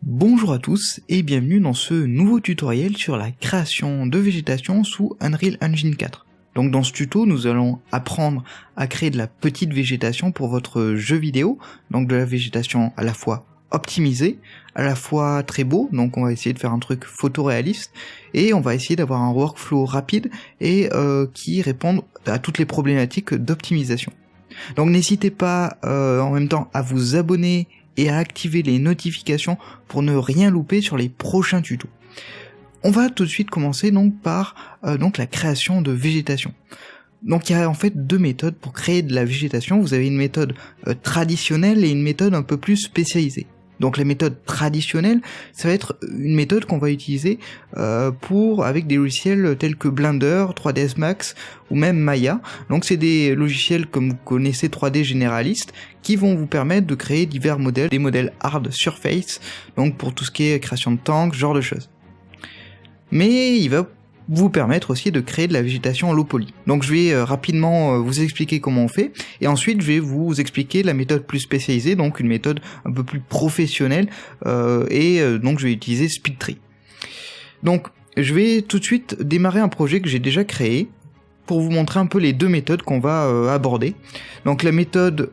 Bonjour à tous et bienvenue dans ce nouveau tutoriel sur la création de végétation sous Unreal Engine 4. Donc dans ce tuto, nous allons apprendre à créer de la petite végétation pour votre jeu vidéo, donc de la végétation à la fois optimisée, à la fois très beau, donc on va essayer de faire un truc photoréaliste, et on va essayer d'avoir un workflow rapide et qui réponde à toutes les problématiques d'optimisation. Donc n'hésitez pas en même temps à vous abonner et à activer les notifications pour ne rien louper sur les prochains tutos. On va tout de suite commencer donc par la création de végétation. Donc il y a en fait deux méthodes pour créer de la végétation. Vous avez une méthode traditionnelle et une méthode un peu plus spécialisée. Donc la méthode traditionnelle, ça va être une méthode qu'on va utiliser avec des logiciels tels que Blender, 3ds Max ou même Maya. Donc c'est des logiciels comme vous connaissez 3D généralistes qui vont vous permettre de créer divers modèles, des modèles hard surface, donc pour tout ce qui est création de tanks, ce genre de choses. Mais il va vous permettre aussi de créer de la végétation en low poly. Donc je vais rapidement vous expliquer comment on fait, et ensuite je vais vous expliquer la méthode plus spécialisée, donc une méthode un peu plus professionnelle, donc je vais utiliser SpeedTree. Donc je vais tout de suite démarrer un projet que j'ai déjà créé, pour vous montrer un peu les deux méthodes qu'on va aborder. Donc la méthode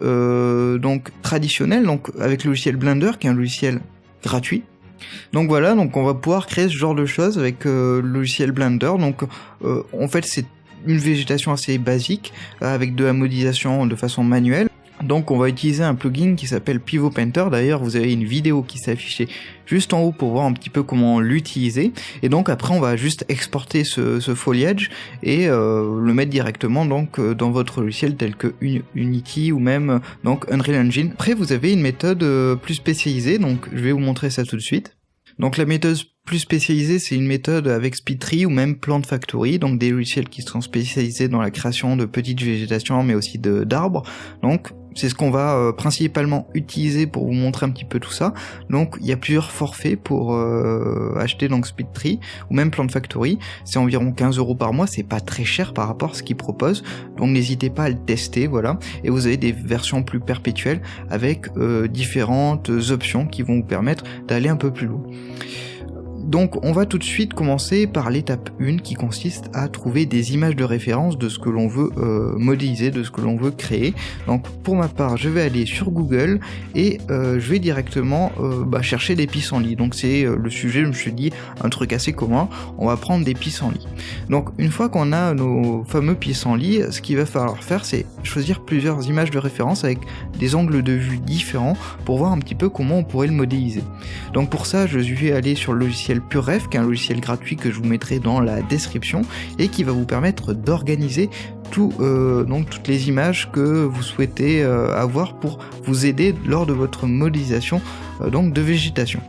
traditionnelle, donc avec le logiciel Blender, qui est un logiciel gratuit. Donc voilà, donc on va pouvoir créer ce genre de choses avec le logiciel Blender. Donc en fait c'est une végétation assez basique avec de la modélisation de façon manuelle. Donc on va utiliser un plugin qui s'appelle Pivot Painter. D'ailleurs vous avez une vidéo qui s'est affichée juste en haut pour voir un petit peu comment l'utiliser. Et donc après on va juste exporter ce foliage et le mettre directement donc dans votre logiciel tel que Unity ou même donc Unreal Engine. Après vous avez une méthode plus spécialisée, donc je vais vous montrer ça tout de suite. Donc la méthode plus spécialisée, c'est une méthode avec SpeedTree ou même Plant Factory, donc des logiciels qui sont spécialisés dans la création de petites végétations mais aussi d'arbres. Donc c'est ce qu'on va principalement utiliser pour vous montrer un petit peu tout ça. Donc il y a plusieurs forfaits pour acheter donc SpeedTree ou même Plant Factory. C'est environ 15 € par mois, c'est pas très cher par rapport à ce qu'ils proposent. Donc n'hésitez pas à le tester, voilà. Et vous avez des versions plus perpétuelles avec différentes options qui vont vous permettre d'aller un peu plus loin. Donc on va tout de suite commencer par l'étape 1 qui consiste à trouver des images de référence de ce que l'on veut modéliser, de ce que l'on veut créer. Donc pour ma part je vais aller sur Google et je vais directement chercher des pissenlits. Donc c'est le sujet, je me suis dit un truc assez commun, on va prendre des pissenlits. Donc une fois qu'on a nos fameux pissenlits, ce qu'il va falloir faire c'est choisir plusieurs images de référence avec des angles de vue différents pour voir un petit peu comment on pourrait le modéliser. Donc pour ça je vais aller sur le logiciel PureRef, qui est un logiciel gratuit que je vous mettrai dans la description et qui va vous permettre d'organiser toutes les images que vous souhaitez avoir pour vous aider lors de votre modélisation de végétation.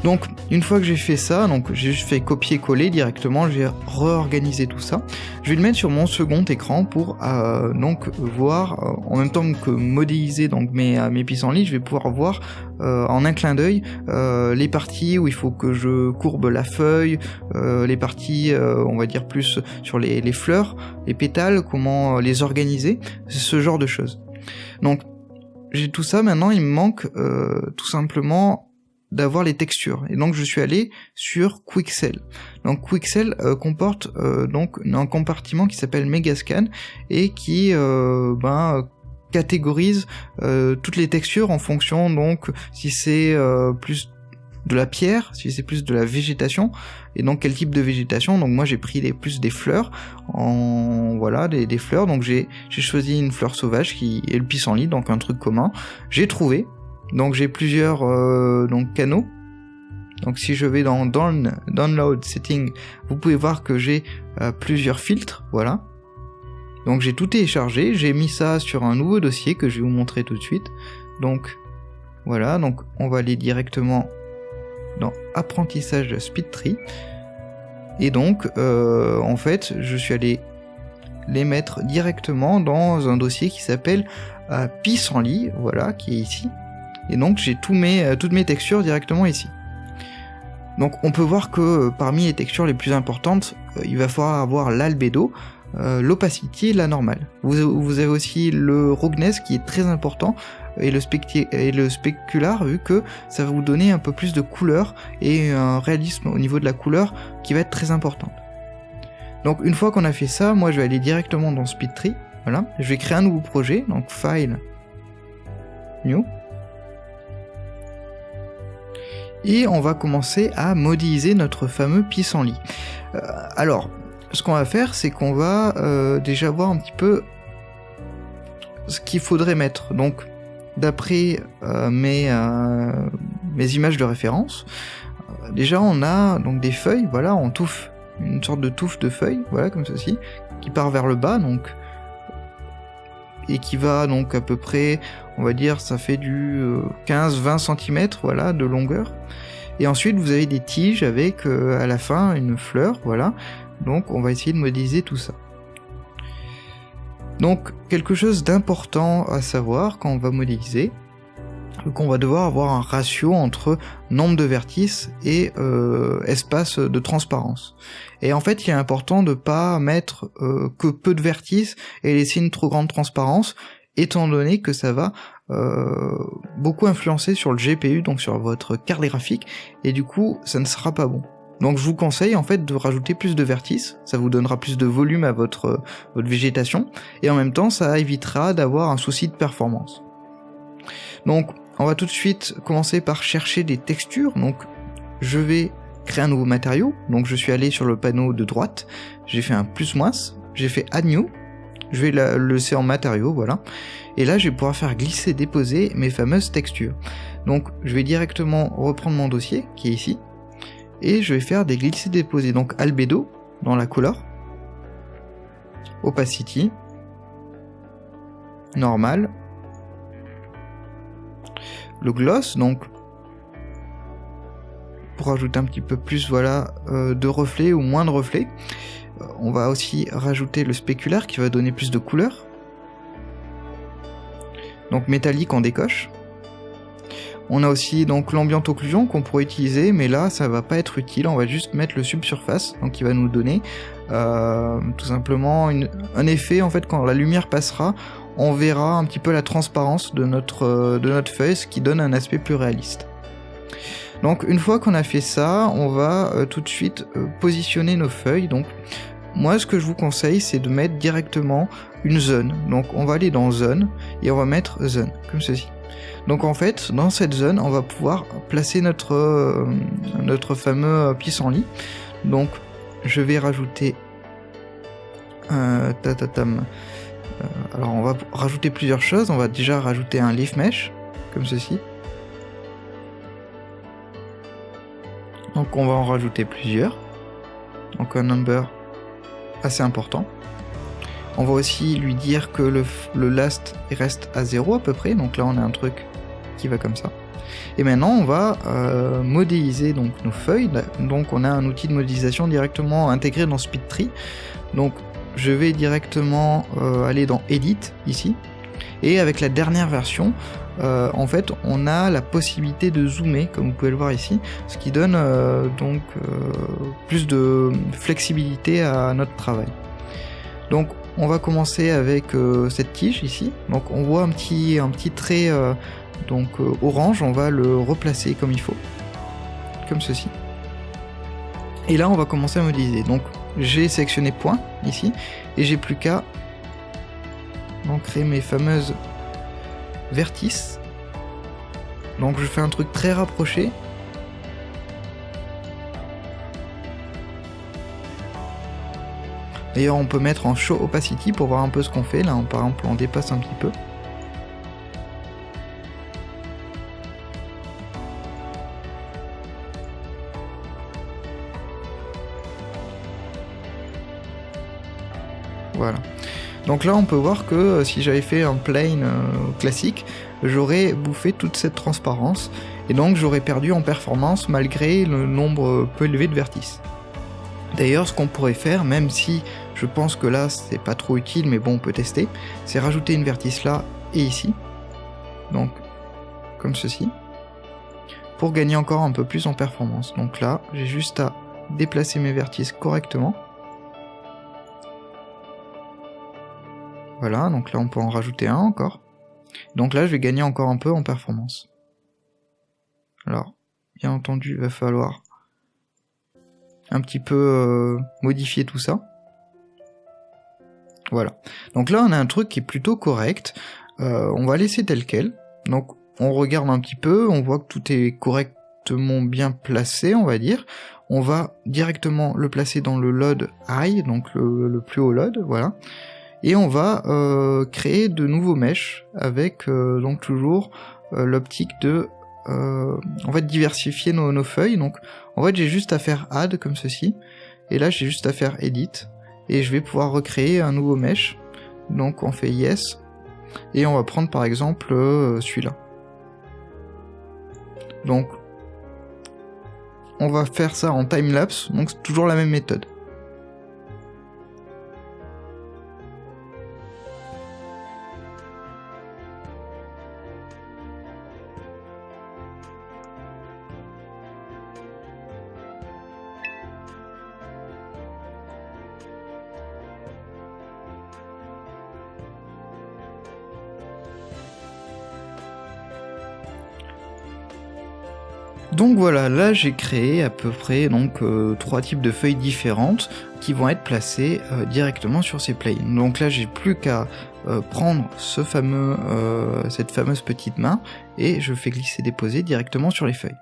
Donc une fois que j'ai fait ça, donc j'ai juste fait copier-coller directement, j'ai réorganisé tout ça. Je vais le mettre sur mon second écran pour voir en même temps que modéliser donc mes pissenlits, je vais pouvoir voir en un clin d'œil les parties où il faut que je courbe la feuille, les parties on va dire plus sur les fleurs, les pétales, comment les organiser, ce genre de choses. Donc j'ai tout ça, maintenant il me manque tout simplement d'avoir les textures, et donc je suis allé sur Quixel. Donc Quixel comporte un compartiment qui s'appelle Megascan et qui catégorise toutes les textures en fonction donc si c'est plus de la pierre, si c'est plus de la végétation, et donc quel type de végétation. Donc moi j'ai pris plus des fleurs, des fleurs, donc j'ai choisi une fleur sauvage qui est le pissenlit, donc un truc commun, j'ai trouvé. Donc j'ai plusieurs canaux. Donc si je vais dans Download Setting, vous pouvez voir que j'ai plusieurs filtres, voilà. Donc j'ai tout téléchargé, j'ai mis ça sur un nouveau dossier que je vais vous montrer tout de suite. Donc voilà, donc on va aller directement dans Apprentissage de SpeedTree. Et donc en fait je suis allé les mettre directement dans un dossier qui s'appelle Pissenlit, voilà, qui est ici. Et donc j'ai toutes mes textures directement ici. Donc on peut voir que parmi les textures les plus importantes, il va falloir avoir l'albédo, l'opacity et la normale. Vous avez aussi le roughness qui est très important et le spécular, vu que ça va vous donner un peu plus de couleur et un réalisme au niveau de la couleur qui va être très important. Donc une fois qu'on a fait ça, moi je vais aller directement dans SpeedTree, voilà, je vais créer un nouveau projet, donc File, New, et on va commencer à modéliser notre fameux pissenlit. Alors, ce qu'on va faire, c'est qu'on va déjà voir un petit peu ce qu'il faudrait mettre. Donc, d'après mes images de référence, déjà on a donc des feuilles, voilà, en touffe, une sorte de touffe de feuilles, voilà, comme ceci, qui part vers le bas, donc, et qui va donc à peu près, on va dire, ça fait du 15-20 cm, voilà, de longueur. Et ensuite, vous avez des tiges avec à la fin une fleur, voilà. Donc, on va essayer de modéliser tout ça. Donc, quelque chose d'important à savoir quand on va modéliser, c'est qu'on va devoir avoir un ratio entre nombre de vertices et espace de transparence. Et en fait, il est important de pas mettre que peu de vertices et laisser une trop grande transparence, étant donné que ça va beaucoup influencer sur le GPU, donc sur votre carte graphique, et du coup, ça ne sera pas bon. Donc je vous conseille en fait de rajouter plus de vertices, ça vous donnera plus de volume à votre végétation, et en même temps, ça évitera d'avoir un souci de performance. Donc, on va tout de suite commencer par chercher des textures, donc je vais créer un nouveau matériau, donc je suis allé sur le panneau de droite, j'ai fait un plus-moins, j'ai fait Add New, je vais le laisser en matériaux, voilà. Et là, je vais pouvoir faire glisser-déposer mes fameuses textures. Donc, je vais directement reprendre mon dossier, qui est ici, et je vais faire des glisser-déposer. Donc, Albedo, dans la couleur, Opacity, Normal, le Gloss, donc, pour ajouter un petit peu plus, voilà, de reflets ou moins de reflets. On va aussi rajouter le spéculaire qui va donner plus de couleur. Donc métallique on décoche. On a aussi donc l'ambient occlusion qu'on pourrait utiliser, mais là ça va pas être utile, on va juste mettre le subsurface, donc qui va nous donner tout simplement un effet, en fait quand la lumière passera, on verra un petit peu la transparence de notre feuille, ce qui donne un aspect plus réaliste. Donc une fois qu'on a fait ça, on va tout de suite positionner nos feuilles. Donc moi ce que je vous conseille, c'est de mettre directement une zone. Donc on va aller dans zone et on va mettre zone comme ceci. Donc en fait dans cette zone on va pouvoir placer notre fameux pissenlit. Donc je vais rajouter alors on va rajouter plusieurs choses. On va déjà rajouter un leaf mesh comme ceci. Donc on va en rajouter plusieurs, donc un number assez important. On va aussi lui dire que le last reste à 0 à peu près, donc là on a un truc qui va comme ça. Et maintenant on va modéliser donc nos feuilles, donc on a un outil de modélisation directement intégré dans SpeedTree. Donc je vais directement aller dans Edit ici, et avec la dernière version, en fait on a la possibilité de zoomer comme vous pouvez le voir ici, ce qui donne donc plus de flexibilité à notre travail. Donc on va commencer avec cette tige ici, donc on voit un petit trait orange, on va le replacer comme il faut, comme ceci. Et là on va commencer à modéliser. Donc j'ai sélectionné point ici, et j'ai plus qu'à créer mes fameuses vertices. Donc je fais un truc très rapproché. D'ailleurs on peut mettre en Show Opacity pour voir un peu ce qu'on fait. Là par exemple on dépasse un petit peu. Voilà. Donc là on peut voir que si j'avais fait un plane classique, j'aurais bouffé toute cette transparence, et donc j'aurais perdu en performance malgré le nombre peu élevé de vertices. D'ailleurs ce qu'on pourrait faire, même si je pense que là c'est pas trop utile, mais bon on peut tester, c'est rajouter une vertice là et ici, donc comme ceci, pour gagner encore un peu plus en performance. Donc là j'ai juste à déplacer mes vertices correctement. Voilà, donc là on peut en rajouter un encore. Donc là, je vais gagner encore un peu en performance. Alors, bien entendu, il va falloir un petit peu modifier tout ça. Voilà. Donc là, on a un truc qui est plutôt correct. On va laisser tel quel. Donc, on regarde un petit peu, on voit que tout est correctement bien placé, on va dire. On va directement le placer dans le load high, donc le plus haut load, voilà. Et on va créer de nouveaux meshes avec donc toujours l'optique de... on va diversifier nos feuilles. Donc en fait j'ai juste à faire add comme ceci. Et là j'ai juste à faire edit. Et je vais pouvoir recréer un nouveau mesh. Donc on fait yes. Et on va prendre par exemple celui-là. Donc on va faire ça en timelapse. Donc c'est toujours la même méthode. Donc voilà, là j'ai créé à peu près donc 3 types de feuilles différentes qui vont être placées directement sur ces planes. Donc là j'ai plus qu'à prendre cette fameuse petite main et je fais glisser déposer directement sur les feuilles.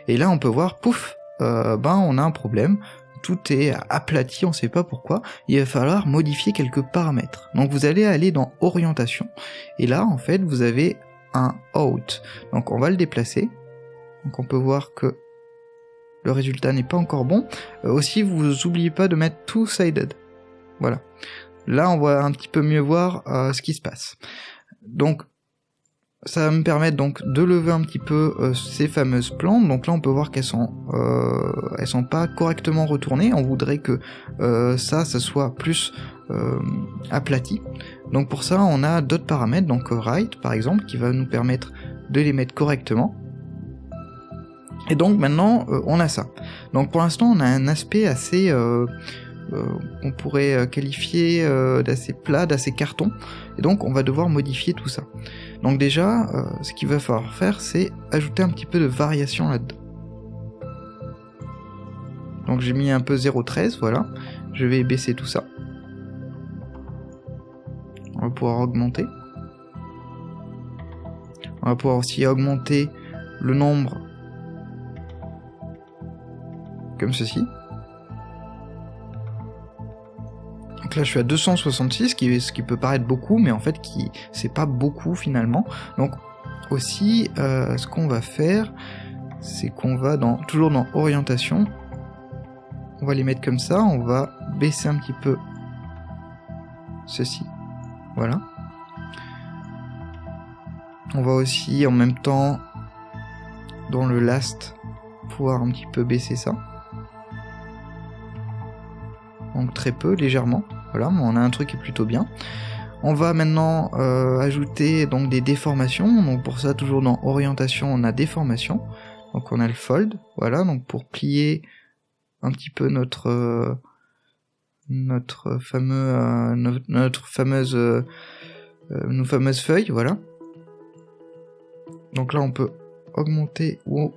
Et là on peut voir, pouf, on a un problème. Tout est aplati, on ne sait pas pourquoi. Il va falloir modifier quelques paramètres. Donc vous allez aller dans orientation et là en fait vous avez un out. Donc on va le déplacer. Donc on peut voir que le résultat n'est pas encore bon. Aussi, vous oubliez pas de mettre two-sided. Voilà. Là, on va un petit peu mieux voir ce qui se passe. Donc, ça va me permettre donc de lever un petit peu ces fameuses plantes. Donc là, on peut voir qu'elles sont pas correctement retournées. On voudrait que ça soit plus aplati. Donc pour ça, on a d'autres paramètres. Donc right, par exemple, qui va nous permettre de les mettre correctement. Et donc maintenant on a ça. Donc pour l'instant on a un aspect assez on pourrait qualifier d'assez plat, d'assez carton. Et donc on va devoir modifier tout ça. Donc déjà ce qu'il va falloir faire c'est ajouter un petit peu de variation là-dedans. Donc j'ai mis un peu 0,13, voilà. Je vais baisser tout ça. On va pouvoir augmenter. On va pouvoir aussi augmenter le nombre comme ceci. Donc là je suis à 266, ce qui peut paraître beaucoup, mais en fait c'est pas beaucoup finalement. Donc aussi ce qu'on va faire, c'est qu'on va toujours dans orientation, on va les mettre comme ça, on va baisser un petit peu ceci, voilà. On va aussi en même temps dans le last pouvoir un petit peu baisser ça. Donc très peu, légèrement, voilà, mais on a un truc qui est plutôt bien. On va maintenant ajouter donc des déformations, donc pour ça toujours dans orientation on a déformation, donc on a le fold, voilà, donc pour plier un petit peu nos fameuses feuilles, voilà. Donc là on peut augmenter ou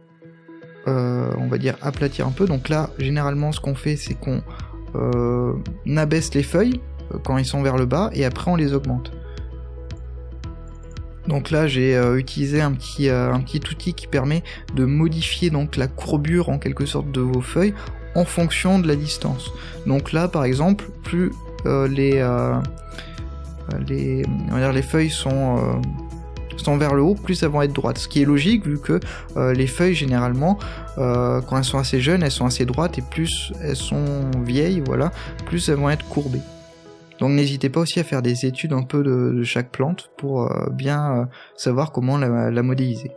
on va dire aplatir un peu, donc là généralement ce qu'on fait c'est qu'on abaisse les feuilles quand ils sont vers le bas et après on les augmente. Donc là j'ai utilisé un petit outil qui permet de modifier donc la courbure en quelque sorte de vos feuilles en fonction de la distance. Donc là par exemple plus les feuilles sont vers le haut, plus elles vont être droites. Ce qui est logique vu que les feuilles généralement quand elles sont assez jeunes, elles sont assez droites et plus elles sont vieilles, voilà, plus elles vont être courbées. Donc n'hésitez pas aussi à faire des études un peu de chaque plante pour bien savoir comment la modéliser.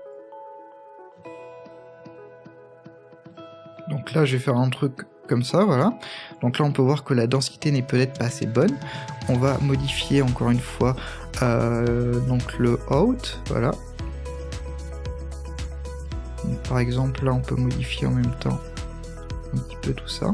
Donc là je vais faire un truc comme ça, voilà. Donc là on peut voir que la densité n'est peut-être pas assez bonne. On va modifier encore une fois donc le out, voilà. Donc, par exemple là on peut modifier en même temps un petit peu tout ça.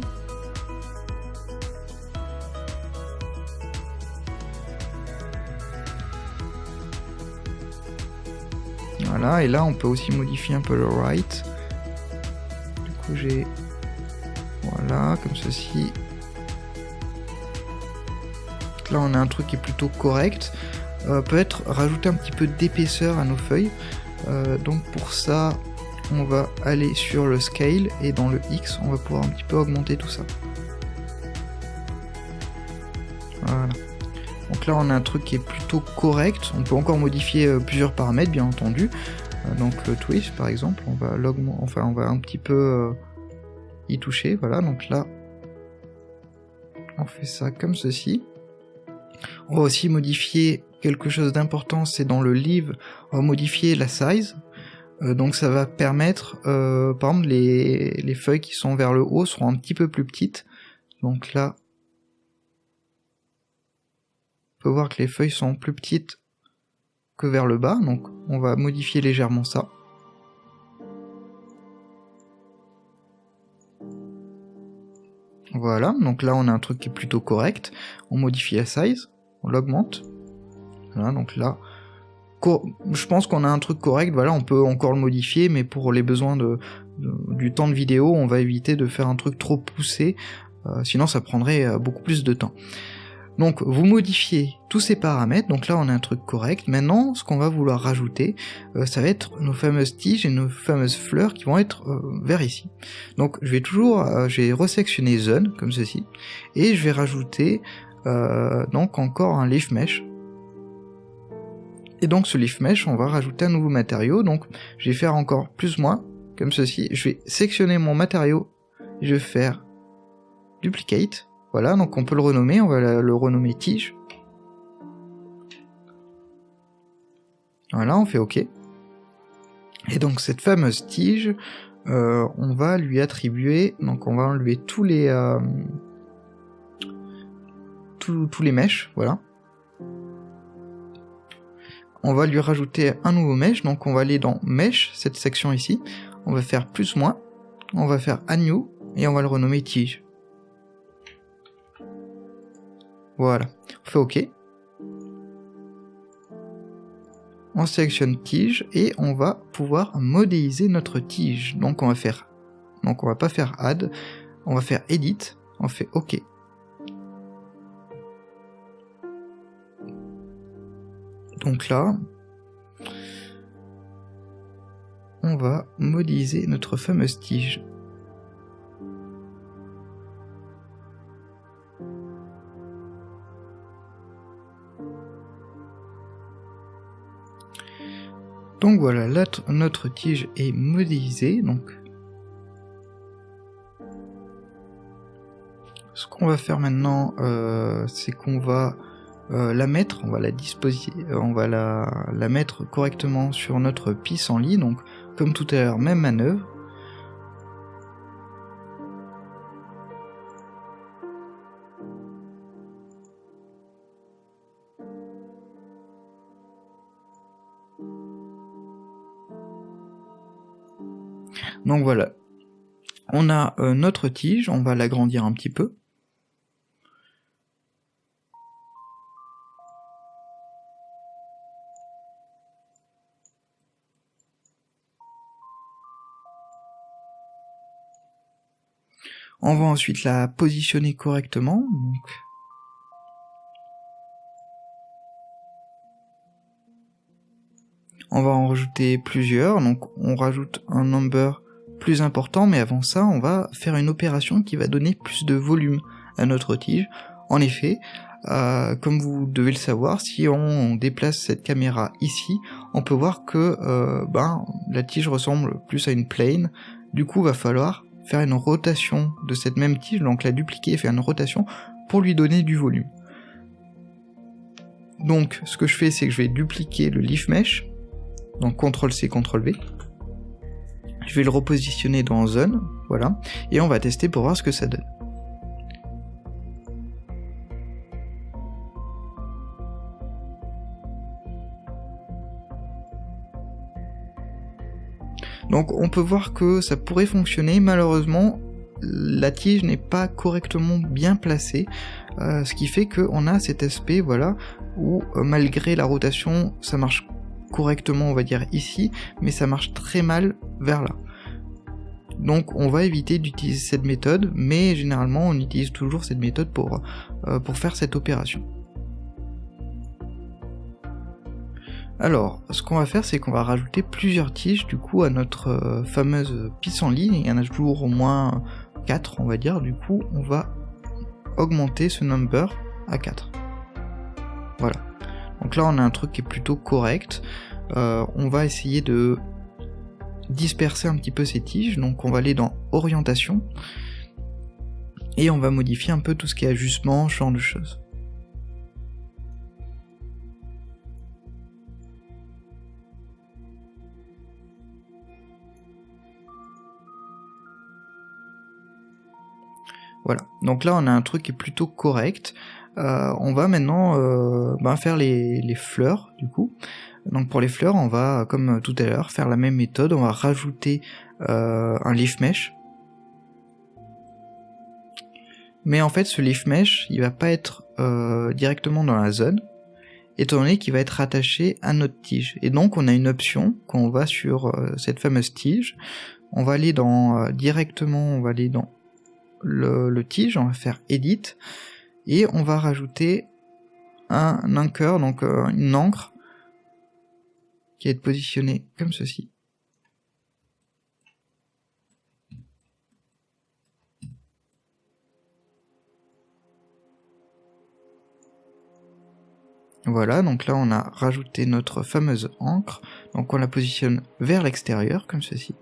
Voilà, et là on peut aussi modifier un peu le right. Du coup j'ai... Voilà, comme ceci. Là on a un truc qui est plutôt correct. Peut-être rajouter un petit peu d'épaisseur à nos feuilles. Donc pour ça, on va aller sur le scale et dans le X, on va pouvoir un petit peu augmenter tout ça. Voilà. Donc là on a un truc qui est plutôt correct. On peut encore modifier plusieurs paramètres bien entendu. Donc le twist par exemple, on va l'augmenter, enfin on va un petit peu y toucher. Voilà, donc là on fait ça comme ceci. On va aussi modifier quelque chose d'important, c'est dans le leave, on va modifier la size. Donc ça va permettre, par exemple les feuilles qui sont vers le haut seront un petit peu plus petites. Donc là, on peut voir que les feuilles sont plus petites que vers le bas, donc on va modifier légèrement ça. Voilà, donc là on a un truc qui est plutôt correct. On modifie la size, on l'augmente. Voilà, donc là, je pense qu'on a un truc correct. Voilà, on peut encore le modifier, mais pour les besoins du temps de vidéo, on va éviter de faire un truc trop poussé, sinon ça prendrait beaucoup plus de temps. Donc vous modifiez tous ces paramètres, donc là on a un truc correct. Maintenant, ce qu'on va vouloir rajouter, ça va être nos fameuses tiges et nos fameuses fleurs qui vont être vers ici. Donc je vais resectionner zone, comme ceci, et je vais rajouter donc encore un leaf mesh. Et donc ce leaf mesh, on va rajouter un nouveau matériau, donc je vais faire encore plus moins, comme ceci. Je vais sectionner mon matériau, je vais faire duplicate. Voilà, donc on peut le renommer, on va le renommer tige. Voilà, on fait OK. Et donc cette fameuse tige, on va lui attribuer, donc on va enlever tous les meshs, voilà. On va lui rajouter un nouveau mesh, donc on va aller dans mesh, cette section ici, on va faire plus moins, on va faire add new, et on va le renommer tige. Voilà, on fait OK. On sélectionne tige et on va pouvoir modéliser notre tige. Donc on va pas faire add, on va faire edit, on fait OK. Donc là, on va modéliser notre fameuse tige. Donc voilà, là, notre tige est modélisée. Donc, ce qu'on va faire maintenant, c'est qu'on va la mettre, on va la disposer, on va la mettre correctement sur notre pissenlit. Donc, comme tout à l'heure, même manœuvre. Donc voilà, on a notre tige, on va l'agrandir un petit peu. On va ensuite la positionner correctement. Donc on va en rajouter plusieurs, donc on rajoute un number plus important, mais avant ça, on va faire une opération qui va donner plus de volume à notre tige. En effet, comme vous devez le savoir, si on déplace cette caméra ici, on peut voir que la tige ressemble plus à une plane. Du coup, va falloir faire une rotation de cette même tige, donc la dupliquer et faire une rotation pour lui donner du volume. Donc, ce que je fais, c'est que je vais dupliquer le leaf mesh, donc CTRL-C, CTRL-V. Je vais le repositionner dans Zone, voilà, et on va tester pour voir ce que ça donne. Donc on peut voir que ça pourrait fonctionner, malheureusement la tige n'est pas correctement bien placée, ce qui fait qu'on a cet aspect, voilà, où malgré la rotation ça marche correctement, on va dire ici, mais ça marche très mal vers là. Donc on va éviter d'utiliser cette méthode, mais généralement on utilise toujours cette méthode pour faire cette opération. Alors, ce qu'on va faire, c'est qu'on va rajouter plusieurs tiges du coup à notre fameuse pissenlit. Il y en a toujours au moins 4, on va dire. Du coup, on va augmenter ce number à 4. Voilà. Donc là, on a un truc qui est plutôt correct. On va essayer de disperser un petit peu ces tiges. Donc on va aller dans orientation. Et on va modifier un peu tout ce qui est ajustement, ce genre de choses. Voilà, donc là on a un truc qui est plutôt correct. On va maintenant faire les fleurs du coup. Donc pour les fleurs, on va, comme tout à l'heure, faire la même méthode. On va rajouter un leaf mesh. Mais en fait, ce leaf mesh, il va pas être directement dans la zone, étant donné qu'il va être rattaché à notre tige. Et donc on a une option quand on va sur cette fameuse tige. On va aller dans directement, on va aller dans le tige, on va faire edit et on va rajouter un anchor, donc une encre qui va être positionnée comme ceci. Voilà, donc là on a rajouté notre fameuse encre, donc on la positionne vers l'extérieur comme ceci.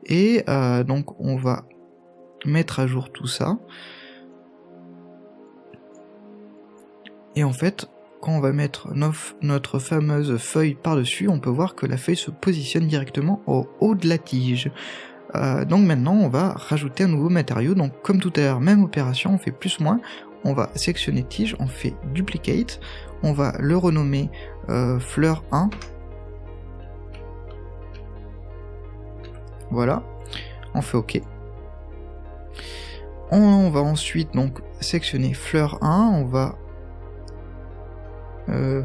Et donc on va mettre à jour tout ça. Et en fait, quand on va mettre notre fameuse feuille par-dessus, on peut voir que la feuille se positionne directement au haut de la tige. Donc maintenant, on va rajouter un nouveau matériau. Donc comme tout à l'heure, même opération, on fait plus-moins. On va sélectionner tige, on fait duplicate. On va le renommer fleur 1. Voilà, on fait OK. On va ensuite donc sélectionner fleur 1, on va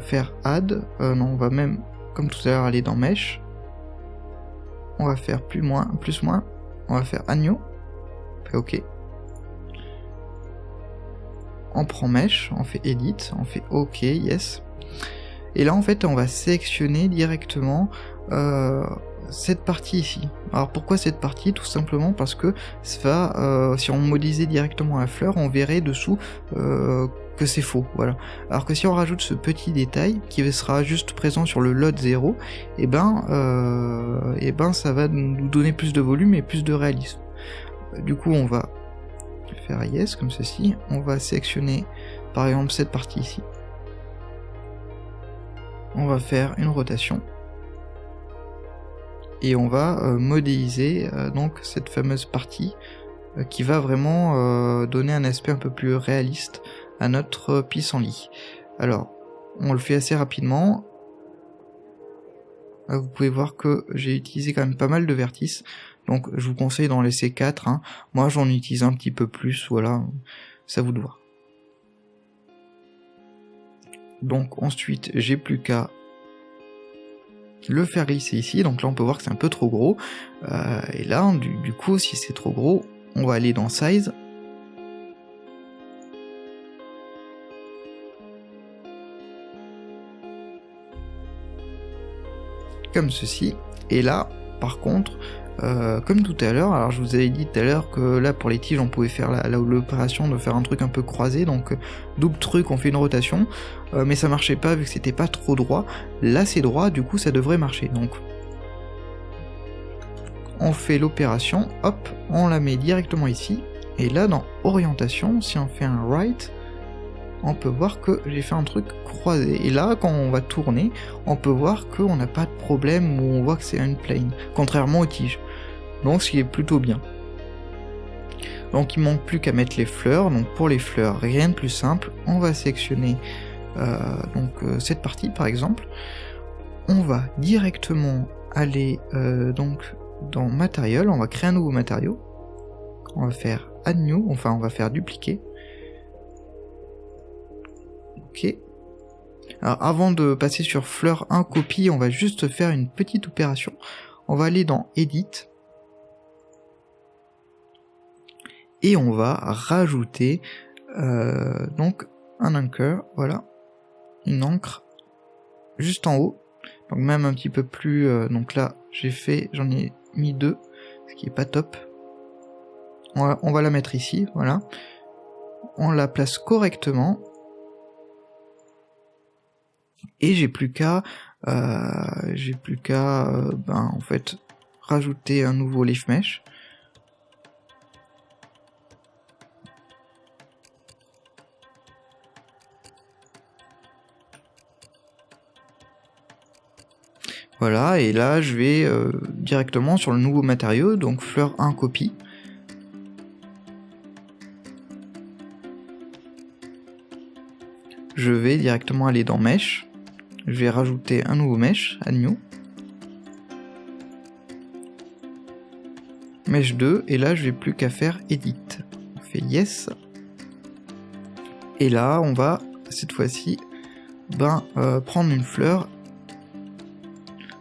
faire add, non on va même comme tout à l'heure aller dans mesh, on va faire plus moins, on va faire agneau, on fait OK. On prend mesh, on fait edit, on fait OK, yes. Et là en fait on va sélectionner directement cette partie ici. Alors pourquoi cette partie? Tout simplement parce que ça va, si on modélisait directement la fleur, on verrait dessous que c'est faux, voilà. Alors que si on rajoute ce petit détail qui sera juste présent sur le load 0, et ben ça va nous donner plus de volume et plus de réalisme. Du coup on va faire yes comme ceci, on va sélectionner par exemple cette partie ici. On va faire une rotation. Et on va modéliser donc cette fameuse partie qui va vraiment donner un aspect un peu plus réaliste à notre pissenlit. Alors, on le fait assez rapidement. Vous pouvez voir que j'ai utilisé quand même pas mal de vertices, donc je vous conseille d'en laisser 4. Hein. Moi j'en utilise un petit peu plus, voilà, c'est à vous de voir. Donc ensuite, j'ai plus qu'à le faire glisser ici, donc là on peut voir que c'est un peu trop gros, et là du coup si c'est trop gros, on va aller dans size, comme ceci, et là par contre, comme tout à l'heure, alors je vous avais dit tout à l'heure que là pour les tiges on pouvait faire l'opération de faire un truc un peu croisé, donc double truc, on fait une rotation, mais ça marchait pas vu que c'était pas trop droit. Là c'est droit, du coup ça devrait marcher, donc on fait l'opération, hop, on la met directement ici, et là dans orientation, si on fait un right, on peut voir que j'ai fait un truc croisé, et là quand on va tourner, on peut voir qu'on n'a pas de problème, où on voit que c'est une plane, contrairement aux tiges, donc ce qui est plutôt bien. Donc il manque plus qu'à mettre les fleurs, donc pour les fleurs, rien de plus simple, on va sélectionner cette partie par exemple, on va directement aller donc dans matériel, on va créer un nouveau matériau, on va faire add new, enfin on va faire dupliquer, ok, Alors avant de passer sur fleur 1 copie, on va juste faire une petite opération. On va aller dans Edit. Et on va rajouter donc un anchor, voilà, une encre juste en haut, donc même un petit peu plus, donc là j'en ai mis 2, ce qui est pas top. On va la mettre ici, voilà, on la place correctement, et j'ai plus qu'à en fait rajouter un nouveau leaf mesh. Voilà, et là je vais directement sur le nouveau matériau, donc fleur 1 copie. Je vais directement aller dans Mesh, je vais rajouter un nouveau Mesh, Add New. Mesh 2, et là je vais plus qu'à faire Edit. On fait Yes. Et là on va, cette fois-ci, prendre une fleur.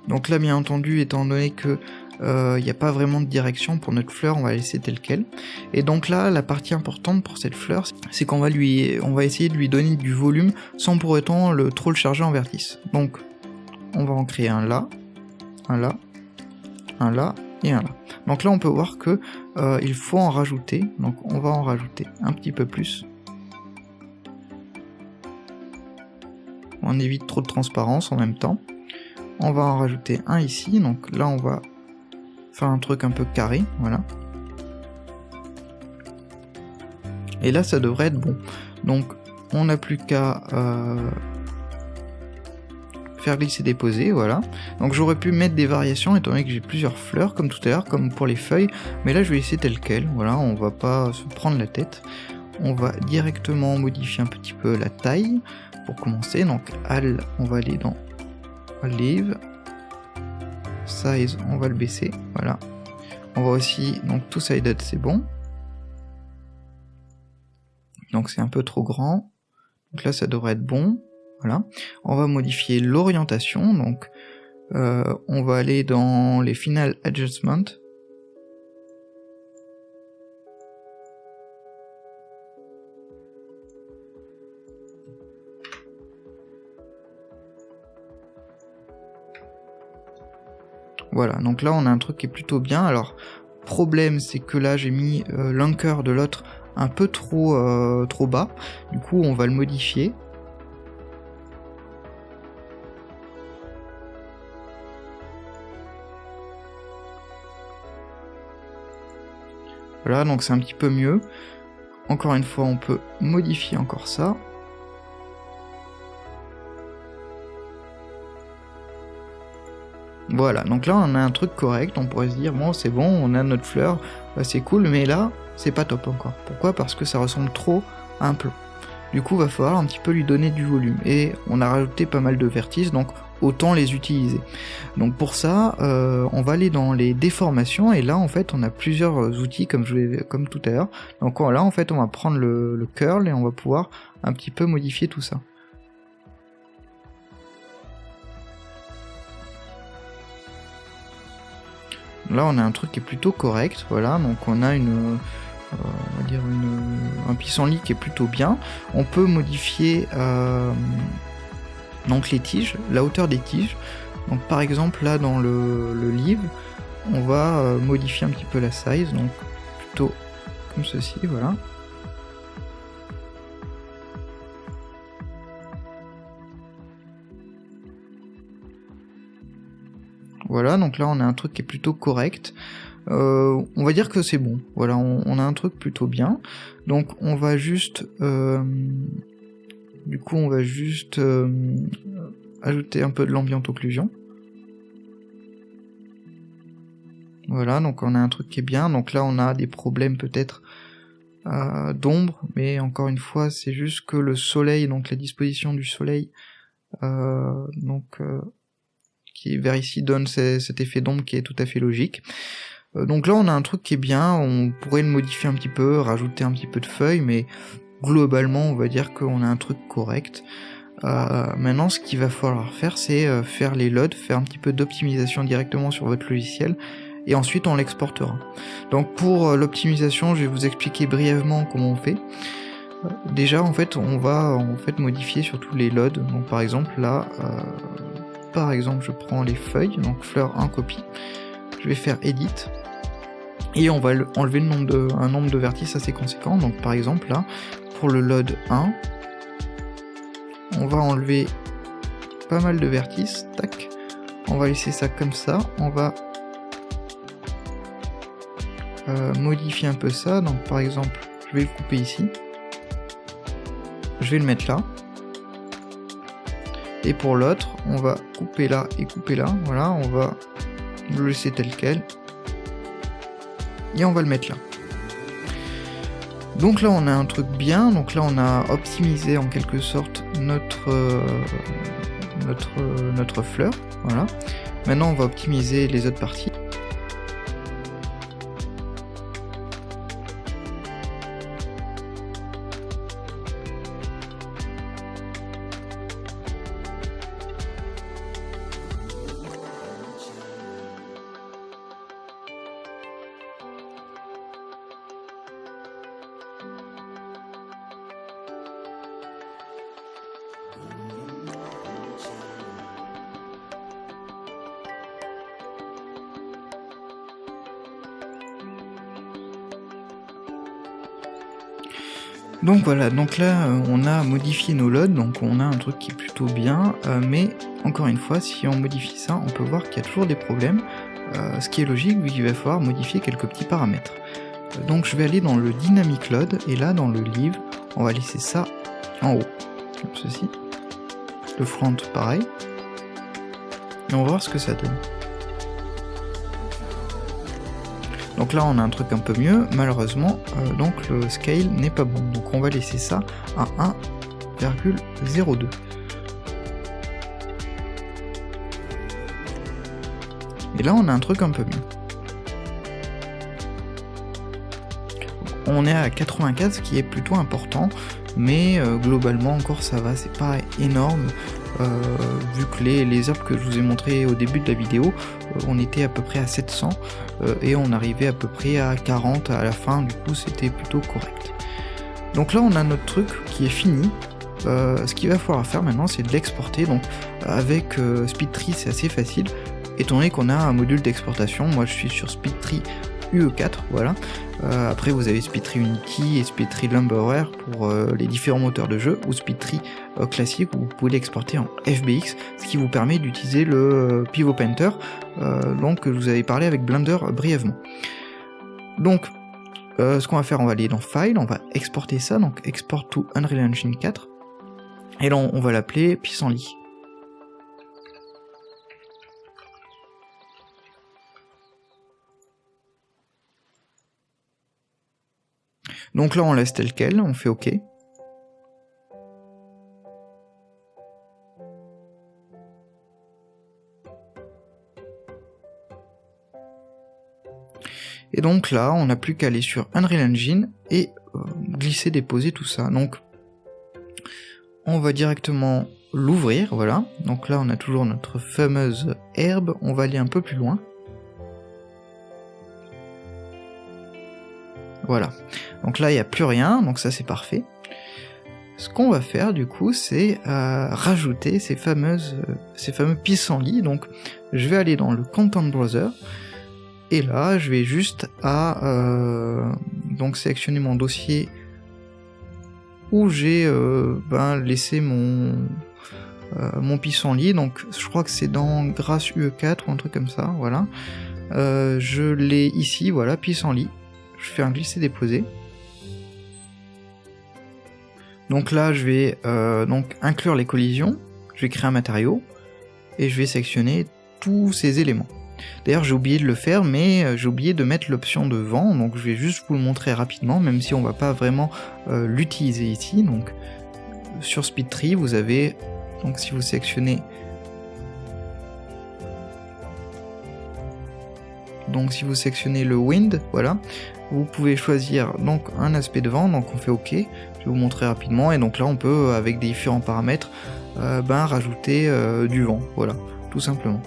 Donc là bien entendu, étant donné que il n'y a pas vraiment de direction pour notre fleur, on va la laisser telle quelle. Et donc là, la partie importante pour cette fleur, c'est qu'on va essayer de lui donner du volume sans pour autant trop le charger en vertice. Donc on va en créer un là, un là, un là et un là. Donc là on peut voir que il faut en rajouter, donc on va en rajouter un petit peu plus. On évite trop de transparence en même temps. On va en rajouter un ici, donc là on va faire un truc un peu carré, voilà. Et là ça devrait être bon. Donc on n'a plus qu'à faire glisser déposer, voilà. Donc j'aurais pu mettre des variations étant donné que j'ai plusieurs fleurs comme tout à l'heure, comme pour les feuilles, mais là je vais laisser tel quel, voilà, on va pas se prendre la tête. On va directement modifier un petit peu la taille pour commencer, donc on va aller dans Leave, Size, on va le baisser, voilà. On va aussi, donc tout sided c'est bon. Donc c'est un peu trop grand, donc là ça devrait être bon, voilà. On va modifier l'orientation, donc on va aller dans les Final Adjustments. Voilà, donc là on a un truc qui est plutôt bien. Alors, problème c'est que là j'ai mis l'anchor de l'autre un peu trop bas, du coup on va le modifier. Voilà, donc c'est un petit peu mieux. Encore une fois on peut modifier encore ça. Voilà, donc là on a un truc correct, on pourrait se dire bon c'est bon, on a notre fleur, c'est cool, mais là c'est pas top encore. Pourquoi? Parce que ça ressemble trop à un plan. Du coup va falloir un petit peu lui donner du volume, et on a rajouté pas mal de vertices, donc autant les utiliser. Donc pour ça, on va aller dans les déformations, et là en fait on a plusieurs outils comme tout à l'heure. Donc là en fait on va prendre le curl, et on va pouvoir un petit peu modifier tout ça. Là on a un truc qui est plutôt correct, voilà, donc on a on va dire un pissenlit qui est plutôt bien. On peut modifier donc les tiges, la hauteur des tiges. Donc par exemple là dans le livre, on va modifier un petit peu la size, donc plutôt comme ceci, voilà. Voilà, donc là on a un truc qui est plutôt correct. On va dire que c'est bon. Voilà, on a un truc plutôt bien. Donc on va juste du coup on va juste ajouter un peu de l'ambient occlusion. Voilà, donc on a un truc qui est bien. Donc là on a des problèmes peut-être d'ombre, mais encore une fois c'est juste que le soleil, donc la disposition du soleil qui vers ici donne cet effet d'ombre qui est tout à fait logique. Donc là on a un truc qui est bien, on pourrait le modifier un petit peu, rajouter un petit peu de feuilles, mais globalement on va dire qu'on a un truc correct. Maintenant, ce qu'il va falloir faire, c'est faire les loads, faire un petit peu d'optimisation directement sur votre logiciel, et ensuite on l'exportera. Donc pour l'optimisation, je vais vous expliquer brièvement comment on fait. Déjà, en fait, on va modifier surtout les loads. Donc par exemple là, je prends les feuilles, donc fleur 1 copie. Je vais faire edit et on va enlever un nombre de vertices assez conséquent. Donc par exemple là, pour le load 1, on va enlever pas mal de vertices. Tac. On va laisser ça comme ça. On va modifier un peu ça. Donc par exemple, je vais le couper ici. Je vais le mettre là. Et pour l'autre, on va couper là et couper là. Voilà, on va le laisser tel quel. Et on va le mettre là. Donc là, on a un truc bien. Donc là, on a optimisé en quelque sorte notre fleur. Voilà. Maintenant, on va optimiser les autres parties. Donc voilà, donc là on a modifié nos loads, donc on a un truc qui est plutôt bien, mais encore une fois, si on modifie ça, on peut voir qu'il y a toujours des problèmes, ce qui est logique vu qu'il va falloir modifier quelques petits paramètres. Donc je vais aller dans le dynamic load, et là dans le live, on va laisser ça en haut, comme ceci. Le front pareil, et on va voir ce que ça donne. Donc là on a un truc un peu mieux, malheureusement, donc le scale n'est pas bon. Donc on va laisser ça à 1,02. Et là on a un truc un peu mieux. On est à 84, ce qui est plutôt important, mais globalement encore ça va, c'est pas énorme. Vu que les herbes que je vous ai montré au début de la vidéo, on était à peu près à 700 et on arrivait à peu près à 40 à la fin, du coup c'était plutôt correct. Donc là on a notre truc qui est fini. Ce qu'il va falloir faire maintenant, c'est de l'exporter. Donc avec SpeedTree c'est assez facile, étant donné qu'on a un module d'exportation. Moi je suis sur SpeedTree UE4, voilà. Après vous avez SpeedTree Unity et SpeedTree Lumberware pour les différents moteurs de jeu, ou SpeedTree classique où vous pouvez l'exporter en FBX, ce qui vous permet d'utiliser le Pivot Painter, donc que je vous avais parlé avec Blender brièvement. Donc ce qu'on va faire, on va aller dans File, on va exporter ça, donc Export to Unreal Engine 4, et là on va l'appeler Pissenlit. Donc là on laisse tel quel, on fait OK. Et donc là on n'a plus qu'à aller sur Unreal Engine et glisser, déposer tout ça. Donc on va directement l'ouvrir, voilà. Donc là on a toujours notre fameuse herbe, on va aller un peu plus loin. Voilà, donc là il n'y a plus rien, donc ça c'est parfait. Ce qu'on va faire du coup, c'est rajouter ces fameux pissenlits. Donc je vais aller dans le Content Browser, et là je vais juste donc sélectionner mon dossier où j'ai laissé mon pissenlit. Donc je crois que c'est dans Grass UE4 ou un truc comme ça, voilà. Je l'ai ici, voilà, pissenlit. Je fais un glisser-déposer. Donc là, je vais donc inclure les collisions. Je vais créer un matériau et je vais sélectionner tous ces éléments. D'ailleurs, j'ai oublié de le faire, mais j'ai oublié de mettre l'option de vent. Donc, je vais juste vous le montrer rapidement, même si on va pas vraiment l'utiliser ici. Donc, sur SpeedTree, vous avez, donc si vous sélectionnez, le wind, voilà. Vous pouvez choisir donc un aspect de vent, donc on fait OK, je vais vous montrer rapidement, et donc là on peut avec des différents paramètres rajouter du vent, voilà, tout simplement.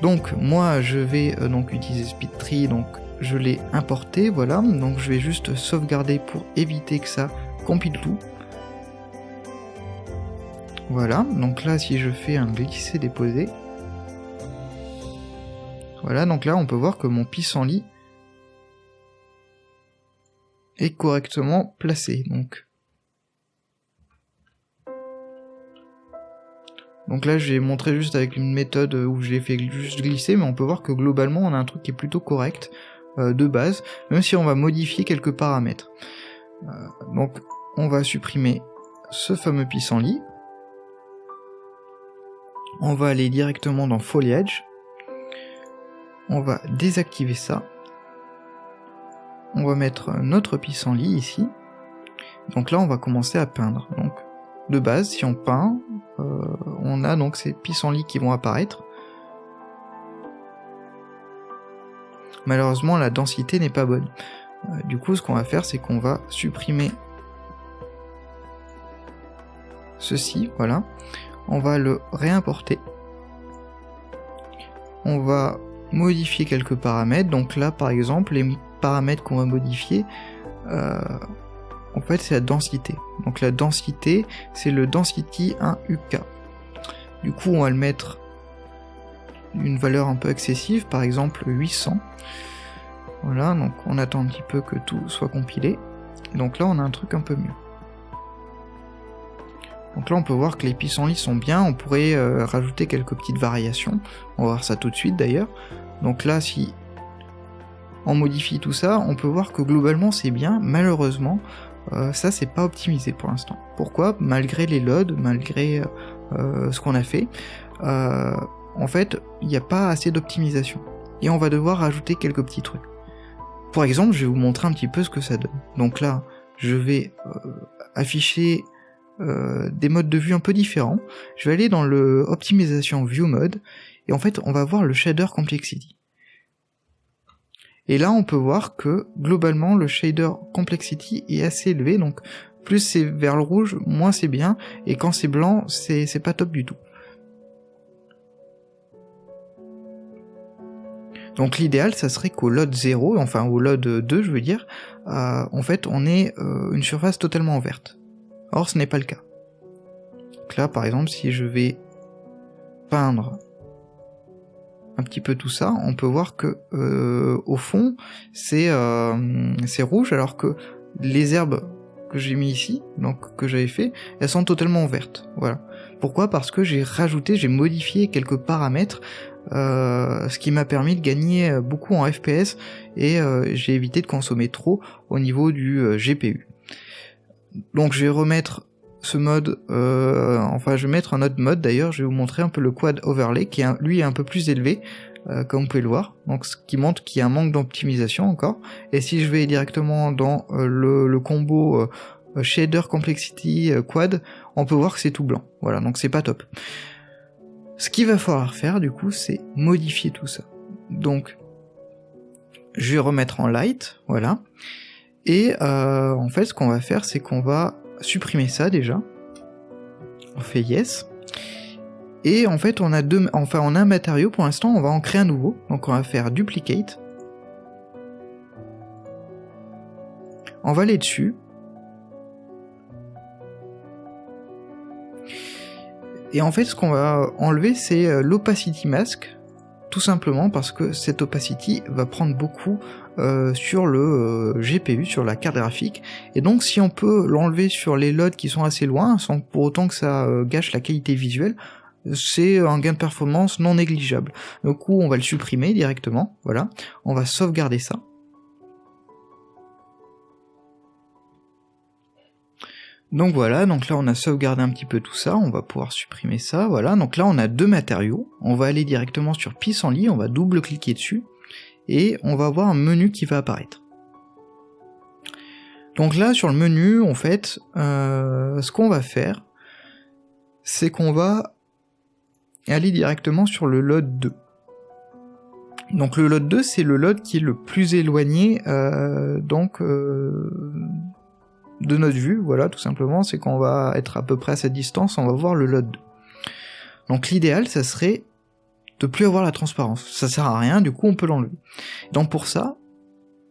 Donc moi je vais donc utiliser SpeedTree, donc je l'ai importé, voilà, donc je vais juste sauvegarder pour éviter que ça compile tout. Voilà, donc là si je fais un glisser-déposer, voilà, donc là on peut voir que mon pissenlit est correctement placé, donc là j'ai montré juste avec une méthode où je l'ai fait juste glisser, mais on peut voir que globalement on a un truc qui est plutôt correct de base, même si on va modifier quelques paramètres. Donc on va supprimer ce fameux pissenlit, on va aller directement dans Foliage, on va désactiver ça, on va mettre notre pissenlit ici, donc là on va commencer à peindre. Donc de base, si on peint, on a donc ces pissenlits qui vont apparaître. Malheureusement la densité n'est pas bonne. Du coup ce qu'on va faire, c'est qu'on va supprimer ceci, voilà. On va le réimporter. On va modifier quelques paramètres, donc là par exemple les paramètres qu'on va modifier, en fait c'est la densité. Donc la densité c'est le density 1 UK. Du coup on va le mettre une valeur un peu excessive, par exemple 800. Voilà, donc on attend un petit peu que tout soit compilé. Donc là on a un truc un peu mieux. Donc là on peut voir que les pissenlits sont bien, on pourrait rajouter quelques petites variations, on va voir ça tout de suite d'ailleurs. Donc là si on modifie tout ça, on peut voir que globalement c'est bien, malheureusement ça c'est pas optimisé pour l'instant. Pourquoi? Malgré les loads, malgré ce qu'on a fait, en fait il n'y a pas assez d'optimisation. Et on va devoir rajouter quelques petits trucs. Pour exemple, je vais vous montrer un petit peu ce que ça donne. Donc là, je vais afficher des modes de vue un peu différents. Je vais aller dans le optimisation view mode et en fait on va voir le shader complexity. Et là on peut voir que globalement le shader complexity est assez élevé, donc plus c'est vers le rouge, moins c'est bien, et quand c'est blanc, c'est pas top du tout. Donc l'idéal ça serait qu'au load 0, enfin au load 2 je veux dire, en fait on ait une surface totalement verte. Or ce n'est pas le cas. Donc là par exemple si je vais peindre un petit peu tout ça, on peut voir que au fond c'est rouge, alors que les herbes que j'ai mis ici, donc que j'avais fait, elles sont totalement vertes. Voilà. Pourquoi? Parce que j'ai modifié quelques paramètres, ce qui m'a permis de gagner beaucoup en FPS et j'ai évité de consommer trop au niveau du GPU. Donc je vais remettre ce mode, enfin je vais mettre un autre mode d'ailleurs, je vais vous montrer un peu le quad overlay qui est lui est un peu plus élevé, comme vous pouvez le voir, donc ce qui montre qu'il y a un manque d'optimisation encore. Et si je vais directement dans le combo shader complexity quad, on peut voir que c'est tout blanc, voilà, donc c'est pas top. Ce qu'il va falloir faire du coup, c'est modifier tout ça. Donc je vais remettre en light, voilà. Et en fait ce qu'on va faire, c'est qu'on va supprimer ça déjà. On fait yes. Et en fait on a un matériau pour l'instant, on va en créer un nouveau. Donc on va faire duplicate. On va aller dessus. Et en fait ce qu'on va enlever c'est l'opacity mask. Tout simplement parce que cette opacity va prendre beaucoup sur le GPU, sur la carte graphique, et donc si on peut l'enlever sur les loads qui sont assez loin, sans pour autant que ça gâche la qualité visuelle, c'est un gain de performance non négligeable. Du coup on va le supprimer directement, voilà, on va sauvegarder ça. Donc voilà, donc là on a sauvegardé un petit peu tout ça, on va pouvoir supprimer ça, voilà, donc là on a deux matériaux, on va aller directement sur pissenlit, on va double-cliquer dessus, et on va avoir un menu qui va apparaître. Donc là sur le menu, en fait, ce qu'on va faire, c'est qu'on va aller directement sur le load 2. Donc le load 2, c'est le load qui est le plus éloigné, de notre vue, voilà, tout simplement, c'est qu'on va être à peu près à cette distance, on va voir le LOD 2. Donc l'idéal, ça serait de plus avoir la transparence. Ça sert à rien, du coup on peut l'enlever. Donc pour ça,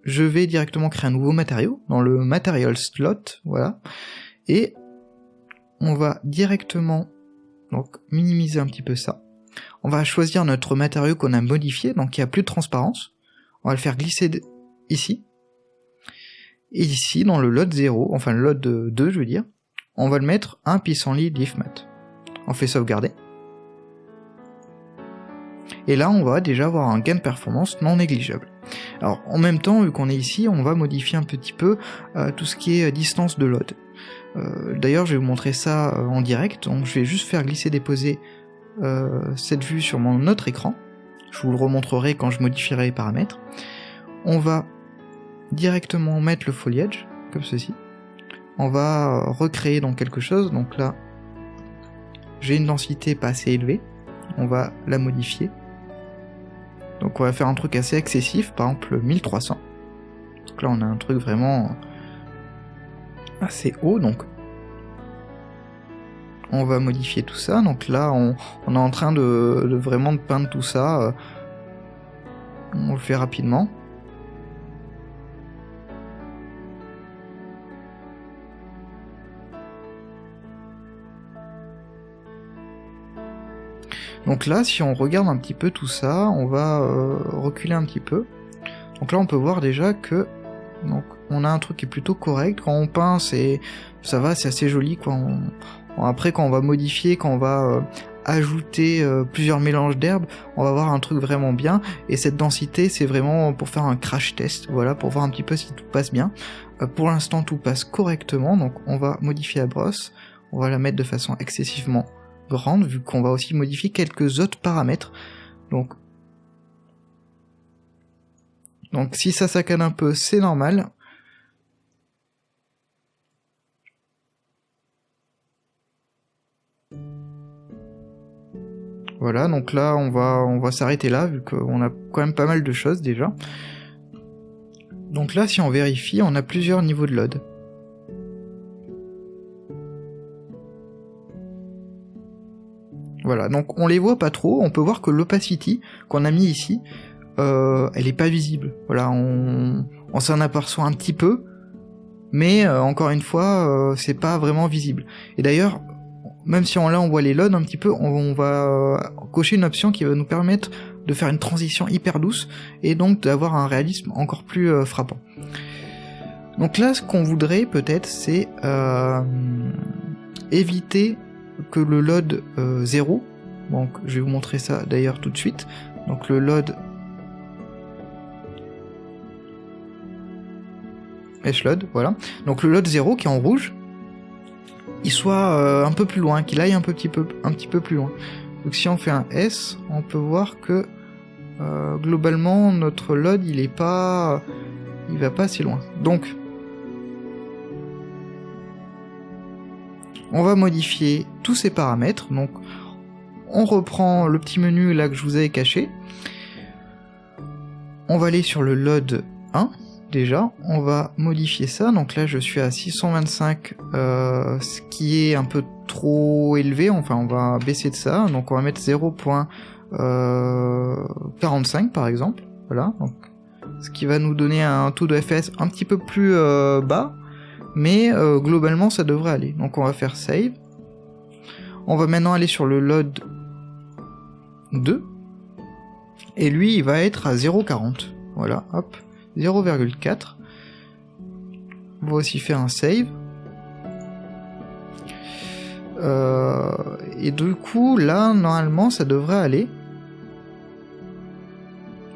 je vais directement créer un nouveau matériau, dans le Material Slot, voilà, et on va directement donc minimiser un petit peu ça. On va choisir notre matériau qu'on a modifié, donc il n'y a plus de transparence. On va le faire glisser ici. Et ici, dans le LOD 0, enfin le LOD 2, je veux dire, on va le mettre 1 pissenlit leaf mat. On fait sauvegarder. Et là, on va déjà avoir un gain de performance non négligeable. Alors, en même temps, vu qu'on est ici, on va modifier un petit peu tout ce qui est distance de load. D'ailleurs, je vais vous montrer ça en direct, donc je vais juste faire glisser-déposer cette vue sur mon autre écran. Je vous le remontrerai quand je modifierai les paramètres. On va directement mettre le foliage, comme ceci. On va recréer donc quelque chose, donc là, j'ai une densité pas assez élevée, on va la modifier. Donc on va faire un truc assez excessif, par exemple 1300. Donc là on a un truc vraiment assez haut, donc on va modifier tout ça. Donc là on est en train de vraiment de peindre tout ça. On le fait rapidement. Donc là, si on regarde un petit peu tout ça, on va reculer un petit peu. Donc là, on peut voir déjà que donc on a un truc qui est plutôt correct. Quand on peint, ça va, c'est assez joli. Quoi. Après, quand on va modifier, quand on va ajouter plusieurs mélanges d'herbes, on va avoir un truc vraiment bien. Et cette densité, c'est vraiment pour faire un crash test, voilà, pour voir un petit peu si tout passe bien. Pour l'instant, tout passe correctement, donc on va modifier la brosse. On va la mettre de façon excessivement grande, vu qu'on va aussi modifier quelques autres paramètres. Donc si ça saccade un peu, c'est normal. Voilà, donc là on va s'arrêter là, vu qu'on a quand même pas mal de choses déjà. Donc là, si on vérifie, on a plusieurs niveaux de load. Voilà, donc on les voit pas trop, on peut voir que l'opacity qu'on a mis ici, elle est pas visible. Voilà, on s'en aperçoit un petit peu, mais encore une fois, c'est pas vraiment visible. Et d'ailleurs, même si on voit les loads un petit peu, on va cocher une option qui va nous permettre de faire une transition hyper douce, et donc d'avoir un réalisme encore plus frappant. Donc là, ce qu'on voudrait peut-être, c'est éviter que le load 0, donc je vais vous montrer ça d'ailleurs tout de suite, donc le load load, voilà, donc le load 0 qui est en rouge, il soit un peu plus loin, qu'il aille un petit peu plus loin. Donc si on fait un S, on peut voir que globalement notre load il va pas assez loin. Donc on va modifier tous ces paramètres. Donc on reprend le petit menu là que je vous avais caché. On va aller sur le load 1 déjà, on va modifier ça. Donc là je suis à 625, ce qui est un peu trop élevé, enfin on va baisser de ça. Donc on va mettre 0.45 par exemple, voilà, donc ce qui va nous donner un taux de FPS un petit peu plus bas, mais globalement ça devrait aller. Donc on va faire save. On va maintenant aller sur le load 2, et lui il va être à 0.40, voilà, hop, 0.4. On va aussi faire un save. Et du coup là normalement ça devrait aller.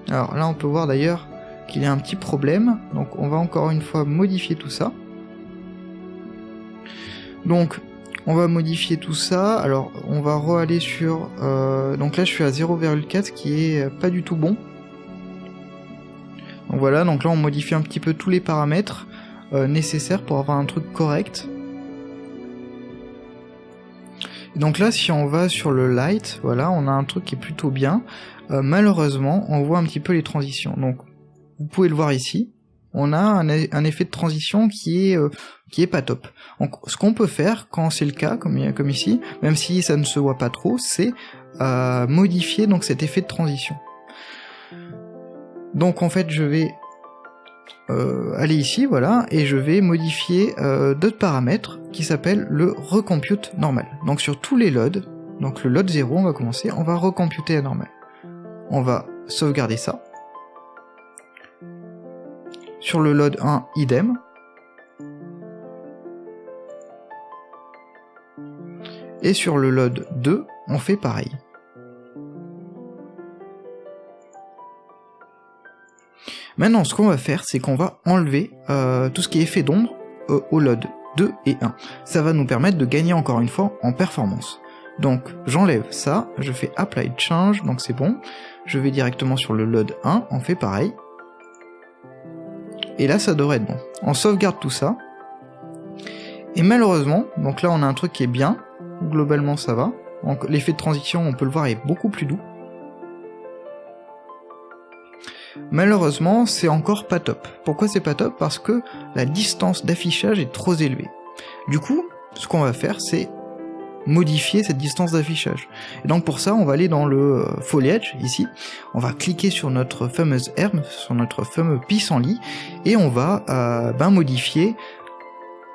Alors là on peut voir d'ailleurs qu'il y a un petit problème, donc on va encore une fois modifier tout ça. Donc on va modifier tout ça, alors on va re-aller sur... donc là je suis à 0.4, ce qui est pas du tout bon. Donc voilà, donc là on modifie un petit peu tous les paramètres nécessaires pour avoir un truc correct. Et donc là si on va sur le light, voilà, on a un truc qui est plutôt bien. Malheureusement on voit un petit peu les transitions, donc vous pouvez le voir ici. on a un effet de transition qui est pas top. Donc, ce qu'on peut faire quand c'est le cas, comme ici, même si ça ne se voit pas trop, c'est modifier donc cet effet de transition. Donc en fait, je vais aller ici, voilà, et je vais modifier d'autres paramètres qui s'appellent le recompute normal. Donc sur tous les loads, donc le load 0, on va commencer, on va recomputer à normal. On va sauvegarder ça. Sur le load 1, idem. Et sur le load 2, on fait pareil. Maintenant, ce qu'on va faire, c'est qu'on va enlever tout ce qui est effet d'ombre au load 2 et 1. Ça va nous permettre de gagner encore une fois en performance. Donc, j'enlève ça, je fais Apply Change, donc c'est bon. Je vais directement sur le load 1, on fait pareil. Et là, ça devrait être bon. On sauvegarde tout ça. Et malheureusement, donc là, on a un truc qui est bien. Globalement, ça va. Donc, l'effet de transition, on peut le voir, est beaucoup plus doux. Malheureusement, c'est encore pas top. Pourquoi c'est pas top? Parce que la distance d'affichage est trop élevée. Du coup, ce qu'on va faire, c'est modifier cette distance d'affichage. Et donc pour ça, on va aller dans le foliage, ici, on va cliquer sur notre fameuse herbe, sur notre fameux pissenlit, et on va modifier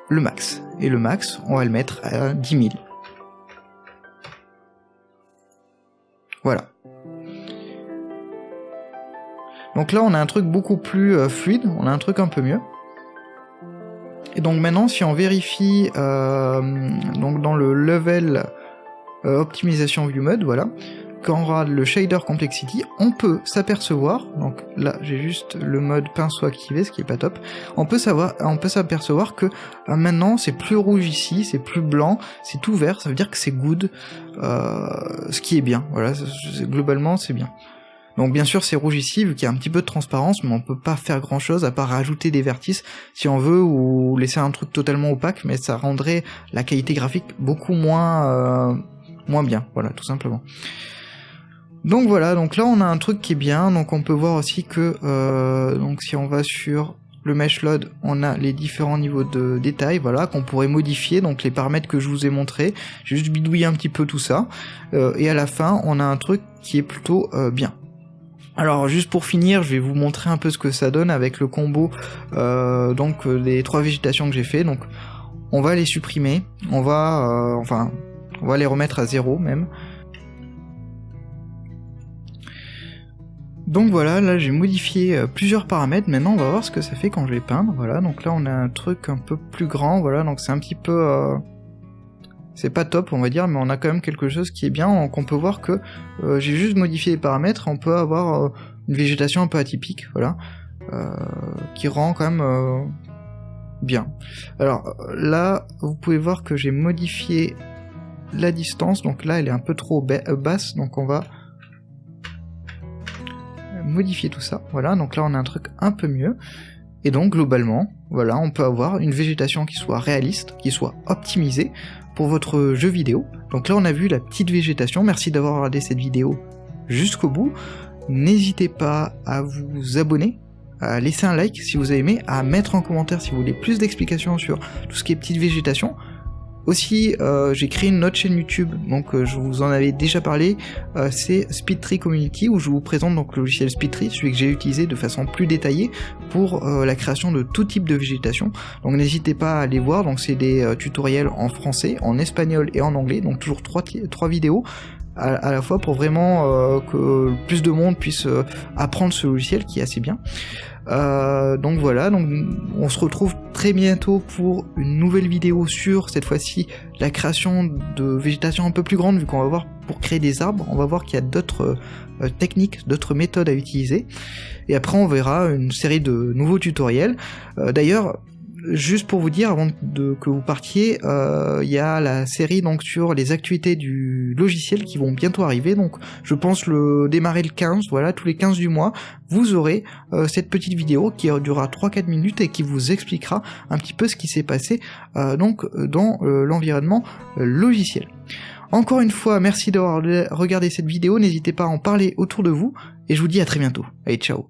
le max. Et le max, on va le mettre à 10 000. Voilà. Donc là, on a un truc beaucoup plus fluide, on a un truc un peu mieux. Et donc maintenant, si on vérifie donc dans le level optimisation view mode, voilà, quand on aura le shader complexity, on peut s'apercevoir, donc là j'ai juste le mode pinceau activé, ce qui est pas top, on peut s'apercevoir que maintenant c'est plus rouge ici, c'est plus blanc, c'est tout vert, ça veut dire que c'est good, ce qui est bien, voilà, globalement c'est bien. Donc bien sûr c'est rouge ici, vu qu'il y a un petit peu de transparence, mais on peut pas faire grand chose à part rajouter des vertices si on veut, ou laisser un truc totalement opaque, mais ça rendrait la qualité graphique beaucoup moins bien, voilà, tout simplement. Donc voilà, donc là on a un truc qui est bien, donc on peut voir aussi que donc si on va sur le mesh load, on a les différents niveaux de détail, voilà, qu'on pourrait modifier, donc les paramètres que je vous ai montrés, j'ai juste bidouillé un petit peu tout ça, et à la fin on a un truc qui est plutôt bien. Alors juste pour finir, je vais vous montrer un peu ce que ça donne avec le combo donc des 3 végétations que j'ai fait. Donc on va les supprimer, on va les remettre à 0 même. Donc voilà, là j'ai modifié plusieurs paramètres, maintenant on va voir ce que ça fait quand je vais peindre. Voilà, donc là on a un truc un peu plus grand, voilà, donc c'est un petit peu... c'est pas top on va dire, mais on a quand même quelque chose qui est bien, donc on peut voir que j'ai juste modifié les paramètres, on peut avoir une végétation un peu atypique, voilà, qui rend quand même bien. Alors là, vous pouvez voir que j'ai modifié la distance, donc là elle est un peu trop basse, donc on va modifier tout ça, voilà, donc là on a un truc un peu mieux. Et donc globalement, voilà, on peut avoir une végétation qui soit réaliste, qui soit optimisée pour votre jeu vidéo. Donc là on a vu la petite végétation, merci d'avoir regardé cette vidéo jusqu'au bout. N'hésitez pas à vous abonner, à laisser un like si vous avez aimé, à mettre en commentaire si vous voulez plus d'explications sur tout ce qui est petite végétation. Aussi, j'ai créé une autre chaîne YouTube, donc je vous en avais déjà parlé, c'est SpeedTree Community, où je vous présente donc le logiciel SpeedTree, celui que j'ai utilisé de façon plus détaillée pour la création de tout type de végétation. Donc n'hésitez pas à aller voir, donc c'est des tutoriels en français, en espagnol et en anglais, donc toujours 3 vidéos à la fois pour vraiment que plus de monde puisse apprendre ce logiciel qui est assez bien. Donc voilà, donc on se retrouve très bientôt pour une nouvelle vidéo sur, cette fois-ci, la création de végétation un peu plus grande, vu qu'on va voir pour créer des arbres, on va voir qu'il y a d'autres techniques, d'autres méthodes à utiliser, et après on verra une série de nouveaux tutoriels. D'ailleurs, juste pour vous dire, avant que vous partiez, il y a la série donc sur les actualités du logiciel qui vont bientôt arriver, donc je pense démarrer le 15, voilà, tous les 15 du mois, vous aurez cette petite vidéo qui durera 3-4 minutes et qui vous expliquera un petit peu ce qui s'est passé donc dans l'environnement logiciel. Encore une fois, merci d'avoir regardé cette vidéo, n'hésitez pas à en parler autour de vous, et je vous dis à très bientôt. Allez, ciao.